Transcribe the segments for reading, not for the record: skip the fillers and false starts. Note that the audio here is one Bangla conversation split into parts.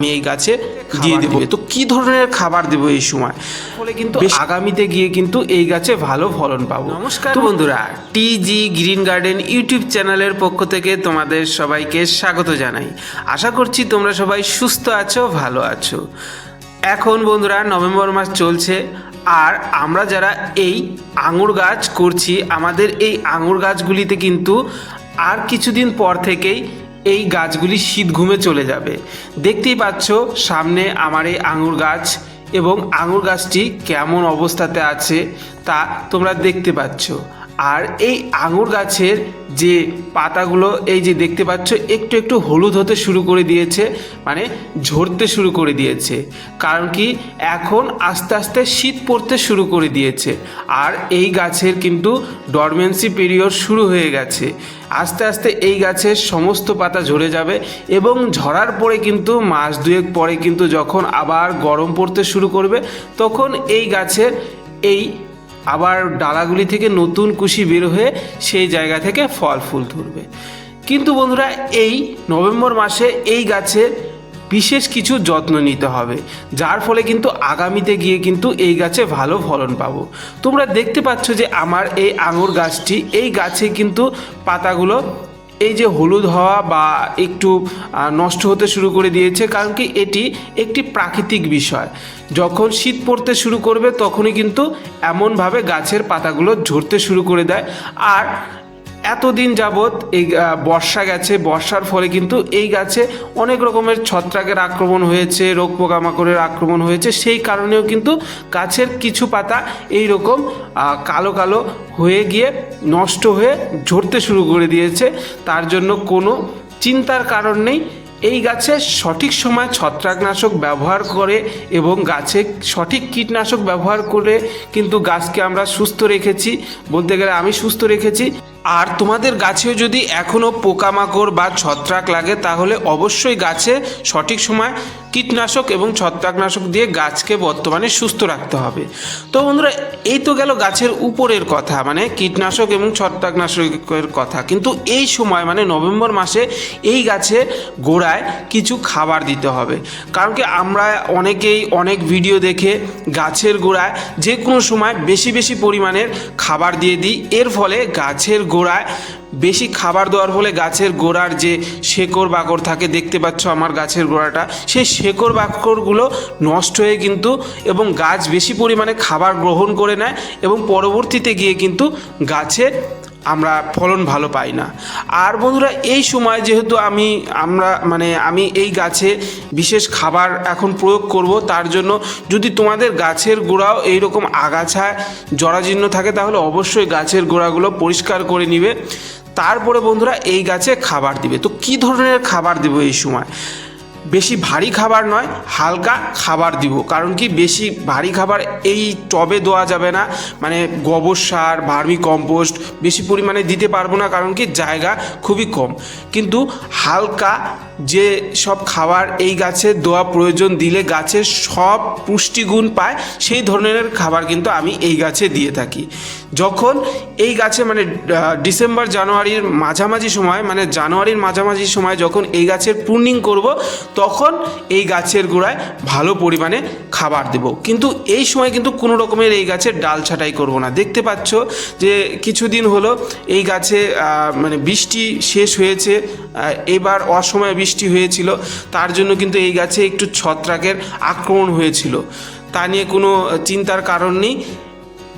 আমি এই গাছে দিয়ে দেবো। তো কি ধরনের খাবার দেবো এই সময়, ফলে কিন্তু আগামীতে গিয়ে কিন্তু এই গাছে ভালো ফলন পাবো। নমস্কার বন্ধুরা, টিজি গ্রিন গার্ডেন ইউটিউব চ্যানেলের পক্ষ থেকে তোমাদের সবাইকে স্বাগত জানাই। আশা করছি তোমরা সবাই সুস্থ আছো, ভালো আছো। এখন বন্ধুরা নভেম্বর মাস চলছে, আর আমরা যারা এই আঙুর গাছ করছি, আমাদের এই আঙুর গাছগুলিতে কিন্তু আর কিছুদিন পর থেকেই এই গাছগুলি শীত ঘুমে চলে যাবে। দেখতেই পাচ্ছ সামনে আমার এই আঙুর গাছ, এবং আঙুর গাছটি কেমন অবস্থাতে আছে তা তোমরা দেখতে পাচ্ছ। আর এই আঙুর গাছের যে পাতাগুলো এই যে দেখতে পাচ্ছ একটু একটু হলুদ হতে শুরু করে দিয়েছে, মানে ঝরতে শুরু করে দিয়েছে। কারণ কি, এখন আস্তে আস্তে শীত পড়তে শুরু করে দিয়েছে, আর এই গাছের কিন্তু ডরমেন্সি পিরিয়ড শুরু হয়ে গেছে। আস্তে আস্তে এই গাছের সমস্ত পাতা ঝরে যাবে, এবং ঝরার পরে কিন্তু মাস দুয়েক পরে কিন্তু যখন আবার গরম পড়তে শুরু করবে, তখন এই গাছের এই আবার ডালাগুলি থেকে নতুন কুশি বের হয়ে সেই জায়গা থেকে ফল ফুল ধরবে। কিন্তু বন্ধুরা, এই নভেম্বর মাসে এই গাছের বিশেষ কিছু যত্ন নিতে হবে, যার ফলে কিন্তু আগামীতে গিয়ে কিন্তু এই গাছে ভালো ফলন পাবো। তোমরা দেখতে পাচ্ছ যে আমার এই আঙুর গাছটি, এই গাছে কিন্তু পাতাগুলো এই যে হলুদ হওয়া বা একটু নষ্ট হতে শুরু করে দিয়েছে। কারণ কি, এটি একটি প্রাকৃতিক বিষয়। যখন শীত পড়তে শুরু করবে তখনই কিন্তু এমনভাবে গাছের পাতাগুলো ঝরতে শুরু করে দেয়। আর এতদিন যাবৎ এই বর্ষা গেছে, বর্ষার ফলে কিন্তু এই গাছে অনেক রকমের ছত্রাকের আক্রমণ হয়েছে, রোগ পোকামাকড়ের আক্রমণ হয়েছে। সেই কারণেও কিন্তু গাছের কিছু পাতা এই রকম কালো কালো হয়ে গিয়ে নষ্ট হয়ে ঝরতে শুরু করে দিয়েছে। তার জন্য কোনো চিন্তার কারণ নেই। এই গাছে সঠিক সময় ছত্রাকনাশক ব্যবহার করে এবং গাছে সঠিক কীটনাশক ব্যবহার করে কিন্তু গাছকে আমরা সুস্থ রেখেছি, বলতে গেলে আমি সুস্থ রেখেছি। আর তোমাদের গাছেও যদি এখনও পোকামাকড় বা ছত্রাক লাগে, তাহলে অবশ্যই গাছে সঠিক সময় কীটনাশক এবং ছত্রাকনাশক দিয়ে গাছকে বর্তমানে সুস্থ রাখতে হবে। তো বন্ধুরা, এই তো গেল গাছের উপরের কথা, মানে কীটনাশক এবং ছত্রাকনাশকের কথা। কিন্তু এই সময় মানে নভেম্বর মাসে এই গাছে গোড়ায় কিছু খাবার দিতে হবে। কারণ কি, আমরা অনেকেই অনেক ভিডিও দেখে গাছের গোড়ায় যে কোনো সময় বেশি বেশি পরিমাণের খাবার দিয়ে দিই। এর ফলে গাছের গোড়ায় বেশি খাবার দেওয়ার ফলে গাছের গোড়ার যে শেকড় বাকড় থাকে, দেখতে পাচ্ছ আমার গাছের গোড়াটা, সেই শেকড় বাকড়গুলো নষ্ট হয়ে কিন্তু এবং গাছ বেশি পরিমাণে খাবার গ্রহণ করে নেয়, এবং পরবর্তীতে গিয়ে কিন্তু গাছের আমরা ফলন ভালো পাই না। আর বন্ধুরা, এই সময় যেহেতু আমি এই গাছে বিশেষ খাবার এখন প্রয়োগ করব, তার জন্য যদি তোমাদের গাছের গোড়াও এইরকম আগাছায় জরাজীর্ণ থাকে, তাহলে অবশ্যই গাছের গোড়াগুলো পরিষ্কার করে নিবে। তারপরে বন্ধুরা এই গাছে খাবার দিবে। তো কি ধরনের খাবার দিব এই সময়? বেশি ভারী খাবার নয়, হালকা খাবার দিব। কারণ কি, বেশি ভারী খাবার এই টবে দেওয়া যাবে না, মানে গোবর সার, ভার্মি কম্পোস্ট বেশি পরিমাণে দিতে পারবো না, কারণ কি জায়গা খুবই কম। কিন্তু হালকা যে সব খাবার এই গাছের দেওয়া প্রয়োজন, দিলে গাছের সব পুষ্টিগুণ পায়, সেই ধরনের খাবার কিন্তু আমি এই গাছে দিয়ে থাকি। যখন এই গাছে মানে ডিসেম্বর জানুয়ারির মাঝামাঝি সময়, মানে জানুয়ারির মাঝামাঝি সময় যখন এই গাছের প্রুনিং করব, তখন এই গাছের গোড়ায় ভালো পরিমাণে খাবার দেব। কিন্তু এই সময় কিন্তু কোনো রকমের এই গাছের ডাল ছাঁটাই করব না। দেখতে পাচ্ছ যে কিছুদিন হলো এই গাছে মানে বৃষ্টি শেষ হয়েছে, এবার অসময়ে বৃষ্টি হয়েছিল, তার জন্য কিন্তু এই গাছে একটু ছত্রাকের আক্রমণ হয়েছিল। তা নিয়ে কোনো চিন্তার কারণ নেই।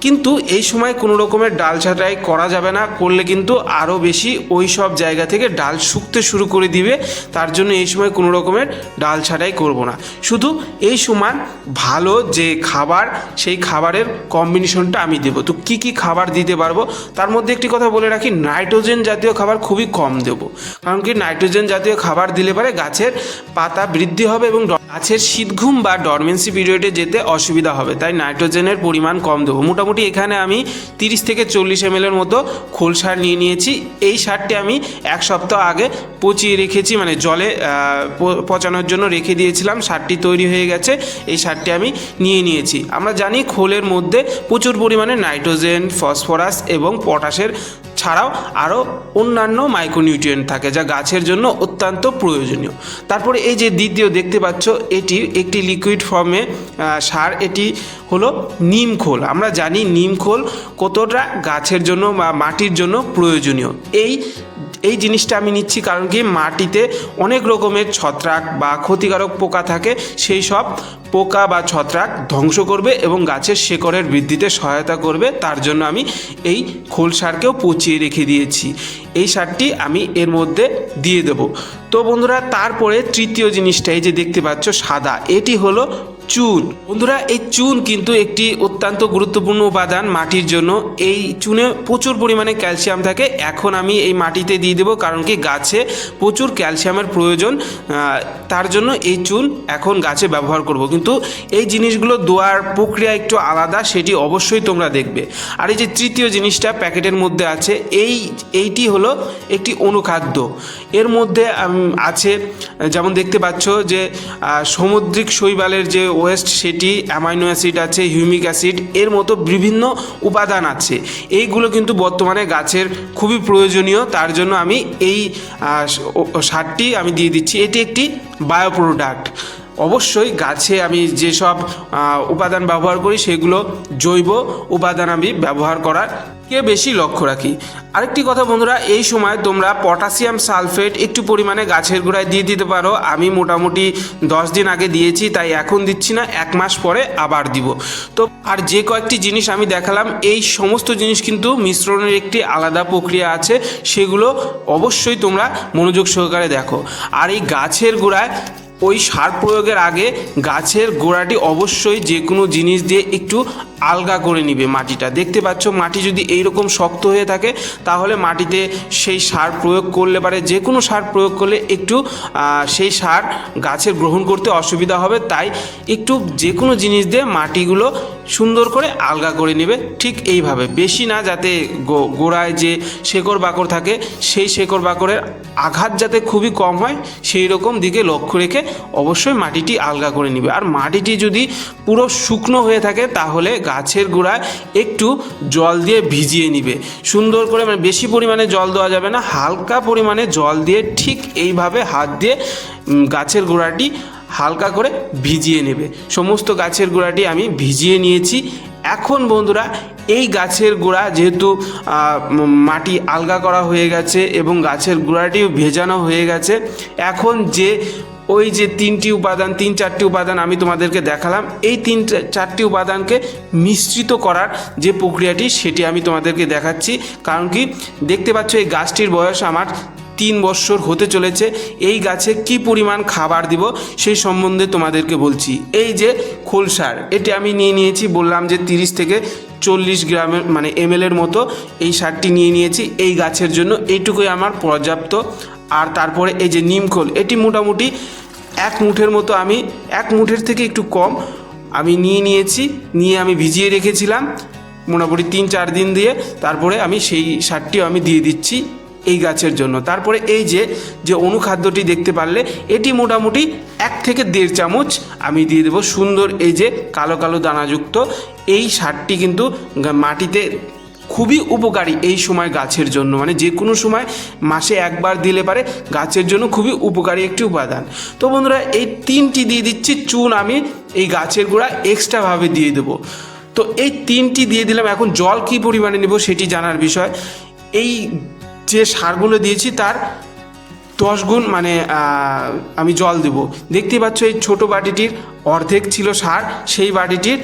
কিন্তু এই সময় কোনো রকমের ডাল ছাঁটাই করা যাবে না, করলে কিন্তু আরও বেশি ওই সব জায়গা থেকে ডাল শুকতে শুরু করে দিবে। তার জন্য এই সময় কোনো রকমের ডাল ছাঁটাই করব না। শুধু এই সময় ভালো যে খাবার, সেই খাবারের কম্বিনেশনটা আমি দেবো। তো কি কি খাবার দিতে পারবো, তার মধ্যে একটি কথা বলে রাখি, নাইট্রোজেন জাতীয় খাবার খুবই কম দেবো। কারণ কি, নাইট্রোজেন জাতীয় খাবার দিলে পরে গাছের পাতা বৃদ্ধি হবে এবং গাছের শীতঘুম বা ডরমেন্সি পিরিয়ডে যেতে অসুবিধা হবে, তাই নাইট্রোজেনের পরিমাণ কম দেবো। মোটামুটি এখানে আমি 30 থেকে 40 ml মতো খোল সার নিয়ে নিয়েছি। এই সারটি আমি এক সপ্তাহ আগে পচিয়ে রেখেছি, মানে জলে পচানোর জন্য রেখে দিয়েছিলাম। সারটি তৈরি হয়ে গেছে, এই সারটি আমি নিয়ে নিয়েছি। আমরা জানি খোলের মধ্যে প্রচুর পরিমাণে নাইট্রোজেন, ফসফরাস এবং পটাশের ছাড়াও আরও অন্যান্য মাইক্রোনিউট্রিয়েন্ট থাকে যা গাছের জন্য অত্যন্ত প্রয়োজনীয়। তারপরে এই যে দ্বিতীয় দেখতে পাচ্ছ, এটি একটি লিকুইড ফর্মে সার, এটি হলো নিম খোল। আমরা জানি নিম খোল কতটা গাছের জন্য বা মাটির জন্য প্রয়োজনীয়। এই জিনিসটা আমি নিচ্ছি কারণ কি মাটিতে অনেক রকমের ছত্রাক বা ক্ষতিকারক পোকা থাকে, সেই সব পোকা বা ছত্রাক ধ্বংস করবে এবং গাছের শেকড়ের বৃদ্ধিতে সহায়তা করবে। তার জন্য আমি এই খোল সারকেও পচিয়ে রেখে দিয়েছি। এই সারটি আমি এর মধ্যে দিয়ে দেব। তো বন্ধুরা, তারপরে তৃতীয় জিনিসটা এই যে দেখতে পাচ্ছ সাদা, এটি হলো চুন। বন্ধুরা, এই চুন কিন্তু একটি অত্যন্ত গুরুত্বপূর্ণ উপাদান মাটির জন্য। এই চুনে প্রচুর পরিমাণে ক্যালসিয়াম থাকে। এখন আমি এই মাটিতে দিয়ে দেবো কারণ কি গাছে প্রচুর ক্যালসিয়ামের প্রয়োজন, তার জন্য এই চুন এখন গাছে ব্যবহার করব। কিন্তু এই জিনিসগুলো দেওয়ার প্রক্রিয়া একটু আলাদা, সেটি অবশ্যই তোমরা দেখবে। আর এই যে তৃতীয় জিনিসটা প্যাকেটের মধ্যে আছে, এইটি হলো একটি অনুখাদ্য। এর মধ্যে আছে, যেমন দেখতে পাচ্ছ যে সামুদ্রিক শৈবালের যে ওয়েস্ট, সেটি অ্যামাইনো অ্যাসিড আছে, হিউমিক অ্যাসিড, এর মতো বিভিন্ন উপাদান আছে। এইগুলো কিন্তু বর্তমানে গাছের খুবই প্রয়োজনীয়। তার জন্য আমি এই সারটি আমি দিয়ে দিচ্ছি। এটি একটি বায়ো প্রোডাক্ট। অবশ্যই গাছে আমি যেসব উপাদান ব্যবহার করি সেগুলো জৈব উপাদান আমি ব্যবহার করার বেশি লক্ষ্য রাখি। আরেকটি কথা বন্ধুরা, এই সময় তোমরা পটাশিয়াম সালফেট একটু পরিমাণে গাছের গোড়ায় দিয়ে দিতে পারো। আমি মোটামুটি 10 দিন আগে দিয়েছি, তাই এখন দিচ্ছি না, 1 মাস পরে আবার দিব। তো আর যে কয়েকটি জিনিস আমি দেখালাম, এই সমস্ত জিনিস কিন্তু মিশ্রণের একটি আলাদা প্রক্রিয়া আছে, সেগুলো অবশ্যই তোমরা মনোযোগ সহকারে দেখো। আর এই গাছের গোড়ায় ওই সার প্রয়োগের আগে গাছের গোড়াটি অবশ্যই যে কোনো জিনিস দিয়ে একটু আলগা করে নিবে মাটিটা। দেখতে পাচ্ছ মাটি যদি এইরকম শক্ত হয়ে থাকে তাহলে মাটিতে সেই সার প্রয়োগ করলে পারে, যে কোনো সার প্রয়োগ করলে একটু সেই সার গাছের গ্রহণ করতে অসুবিধা হবে। তাই একটু যে কোনো জিনিস দিয়ে মাটিগুলো সুন্দর করে আলগা করে নেবে, ঠিক এইভাবে, বেশি না, যাতে গোড়ায় যে শেকড় বাকড় থাকে সেই শেকড় বাকড়ের আঘাত যাতে খুবই কম হয়, সেই রকম দিকে লক্ষ্য রেখে অবশ্যই মাটিটি আলগা করে নেবে। আর মাটিটি যদি পুরো শুকনো হয়ে থাকে তাহলে গাছের গোড়ায় একটু জল দিয়ে ভিজিয়ে নিবে সুন্দর করে, মানে বেশি পরিমাণে জল দেওয়া যাবে না, হালকা পরিমাণে জল দিয়ে ঠিক এইভাবে হাত দিয়ে গাছের গোড়াটি হালকা করে ভিজিয়ে নেবে। সমস্ত গাছের গোড়াটি আমি ভিজিয়ে নিয়েছি। এখন বন্ধুরা, এই গাছের গোড়া যেহেতু মাটি আলগা করা হয়ে গেছে এবং গাছের গোড়াটিও ভেজানো হয়ে গেছে, এখন ওই যে 3-4টি উপাদান আমি তোমাদেরকে দেখালাম, এই 3-4টি উপাদানকে মিশ্রিত করার যে প্রক্রিয়াটি সেটি আমি তোমাদেরকে দেখাচ্ছি। কারণ কি দেখতে পাচ্ছ এই গাছটির বয়স আমার 3 বছর হতে চলেছে। এই গাছে কি পরিমাণ খাবার দিব সেই সম্বন্ধে তোমাদেরকে বলছি। এই যে খোল সার, এটি আমি নিয়ে নিয়েছি, বললাম যে 30 থেকে 40 গ্রামের মানে ml মতো এই সারটি নিয়ে নিয়েছি এই গাছের জন্য। এইটুকুই আমার পর্যাপ্ত। আর তারপরে এই যে নিমখোল, এটি মোটামুটি 1 মুঠের মতো, আমি 1 মুঠের থেকে একটু কম আমি নিয়েছি, নিয়ে আমি ভিজিয়ে রেখেছিলাম মোটামুটি 3-4 দিন দিয়ে। তারপরে আমি সেই সারটিও আমি দিয়ে দিচ্ছি এই গাছের জন্য। তারপরে এই যে অনুখাদ্যটি দেখতে পারলে, এটি মোটামুটি 1 থেকে 1.5 চামচ আমি দিয়ে দেবো। সুন্দর এই যে কালো কালো দানাযুক্ত এই সারটি কিন্তু মাটিতে খুবই উপকারী এই সময় গাছের জন্য, মানে যে কোনো সময় মাসে 1 বার দিলে পারে গাছের জন্য খুবই উপকারী একটি উপাদান। তো বন্ধুরা, এই 3টি দিয়ে দিচ্ছি। চুন আমি এই গাছের গোড়া এক্সট্রাভাবে দিয়ে দেবো। তো এই 3টি দিয়ে দিলাম। এখন জল কী পরিমাণে নেব সেটি জানার বিষয়। এই যে সারগুলো দিয়েছি তার 10 গুণ মানে আমি জল দেব। দেখতে পাচ্ছ এই ছোটো বাটিটির অর্ধেক ছিল সার, সেই বাটিটির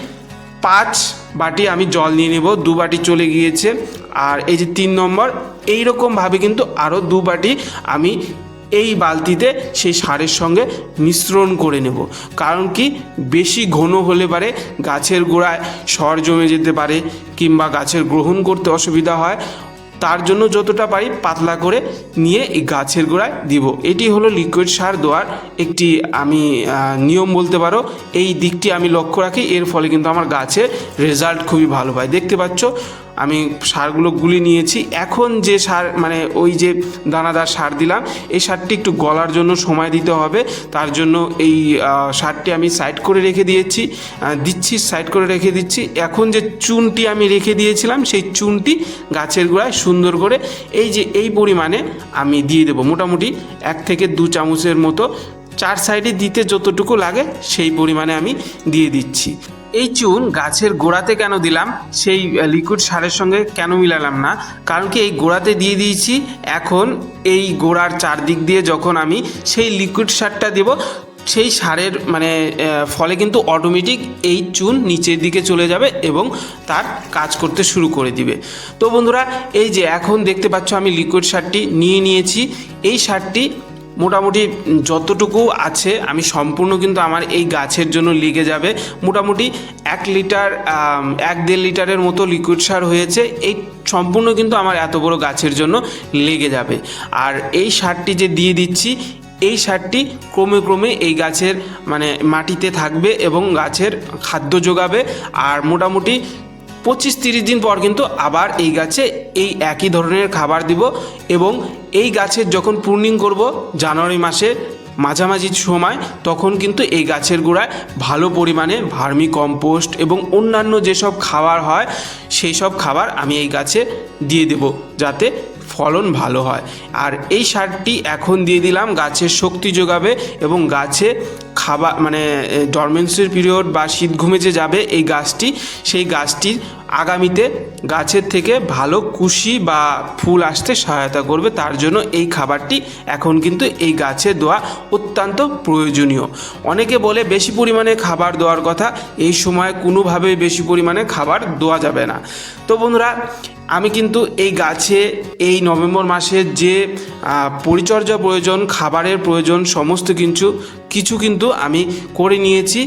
5 বাটি আমি জল নিয়ে নেব। 2 বাটি চলে গিয়েছে। আর এই যে 3 নম্বর, এইরকমভাবে কিন্তু আরও 2 বাটি আমি এই বালতিতে সেই সারের সঙ্গে মিশ্রণ করে নেব। কারণ কি বেশি ঘন হলে পারে গাছের গোড়ায় সর জমে যেতে পারে কিংবা গাছের গ্রহণ করতে অসুবিধা হয়। তার জন্য যতটা পারি পাতলা করে নিয়ে এই গাছের গোড়ায় দিব। এটি হলো লিকুইড সার দেওয়ার একটি আমি নিয়ম বলতে পারো। এই দিকটি আমি লক্ষ্য রাখি, এর ফলে কিন্তু আমার গাছের রেজাল্ট খুবই ভালো হয়। দেখতে পাচ্ছ আমি সারগুলো গুলি নিয়েছি। এখন যে সার মানে ওই যে দানাদার সার দিলাম, এই সারটি একটু গলার জন্য সময় দিতে হবে, তার জন্য এই সারটি আমি সাইড করে রেখে দিচ্ছি সাইড করে রেখে দিচ্ছি। এখন যে চুনটি আমি রেখে দিয়েছিলাম সেই চুনটি গাছের গোড়ায় সুন্দর করে এই যে এই পরিমাণে আমি দিয়ে দেবো, মোটামুটি 1 থেকে 2 চামচের মতো, 4 সাইডে দিতে যতটুকু লাগে সেই পরিমাণে আমি দিয়ে দিচ্ছি। এই চুন গাছের গোড়াতে কেন দিলাম, সেই লিকুইড সারের সঙ্গে কেন মিলালাম না, কারণ কি এই গোড়াতে দিয়ে দিয়েছি, এখন এই গোড়ার চারদিক দিয়ে যখন আমি সেই লিকুইড সারটা দেব, সেই সারের মানে ফলে কিন্তু অটোমেটিক এই চুন নিচের দিকে চলে যাবে এবং তার কাজ করতে শুরু করে দিবে। তো বন্ধুরা, এই যে এখন দেখতে পাচ্ছ আমি লিকুইড সারটি নিয়েছি। এই সারটি মোটামুটি যতটুকু আছে আমি সম্পূর্ণ কিন্তু আমার এই গাছের জন্য লেগে যাবে। মোটামুটি 1-1.5 লিটারের মতো লিকুইড সার হয়েছে, এই সম্পূর্ণ কিন্তু আমার এত বড় গাছের জন্য লেগে যাবে। আর এই সারটি যে দিয়ে দিচ্ছি, এই সারটি ক্রমে ক্রমে এই গাছের মানে মাটিতে থাকবে এবং গাছের খাদ্য যোগাবে। আর মোটামুটি 25-30 দিন পর কিন্তু আবার এই গাছে এই একই ধরনের খাবার দিব এবং এই গাছের যখন প্রুনিং করব জানুয়ারি মাসে মাঝামাঝি সময়, তখন কিন্তু এই গাছের গোড়ায় ভালো পরিমাণে ভার্মি কম্পোস্ট এবং অন্যান্য যেসব খাবার হয় সেই সব খাবার আমি এই গাছে দিয়ে দেব, যাতে ফলন ভালো হয়। আর এই সারটি এখন দিয়ে দিলাম, গাছের শক্তি যোগাবে এবং গাছে খাবার মানে ডরমেন্সির পিরিয়ড বা শীত ঘুমে যে যাবে এই গাছটি, সেই গাছটির আগামীতে গাছের থেকে ভালো কুশি বা ফুল আসতে সহায়তা করবে। তার জন্য এই খাবারটি এখন কিন্তু এই গাছে দেওয়া অত্যন্ত প্রয়োজনীয়। অনেকে বলে বেশি পরিমাণে খাবার দেওয়ার কথা, এই সময় কোনোভাবেই বেশি পরিমাণে খাবার দেওয়া যাবে না। তো বন্ধুরা, আমি কিন্তু এই গাছে এই নভেম্বর মাসে যে পরিচর্যা প্রয়োজন, খাবারের প্রয়োজন, সমস্ত কিছু কিন্তু আমি করে নিয়েছি।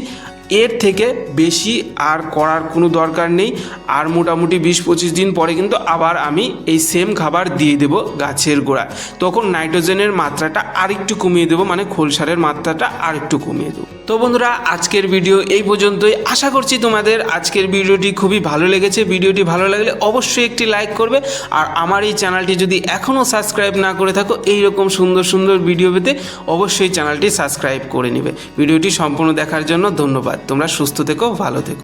এর থেকে বেশি আর করার কোনো দরকার নেই। আর মোটামুটি 20-25 দিন পরে কিন্তু আবার আমি এই সেম খাবার দিয়ে দেব গাছের গোড়ায়, তখন নাইট্রোজেনের মাত্রাটা আরেকটু কমিয়ে দেবো, মানে খোল সারের মাত্রাটা আরেকটু কমিয়ে দেবো। তো বন্ধুরা, আজকের ভিডিও এই পর্যন্তই। আশা করছি তোমাদের আজকের ভিডিওটি খুবই ভালো লেগেছে। ভিডিওটি ভালো লাগলে অবশ্যই একটি লাইক করবে, আর আমার এই চ্যানেলটি যদি এখনও সাবস্ক্রাইব না করে থাকো এইরকম সুন্দর সুন্দর ভিডিও পেতে অবশ্যই চ্যানেলটি সাবস্ক্রাইব করে নেবে। ভিডিওটি সম্পূর্ণ দেখার জন্য ধন্যবাদ। তোমরা সুস্থ থেকো, ভালো থেকো।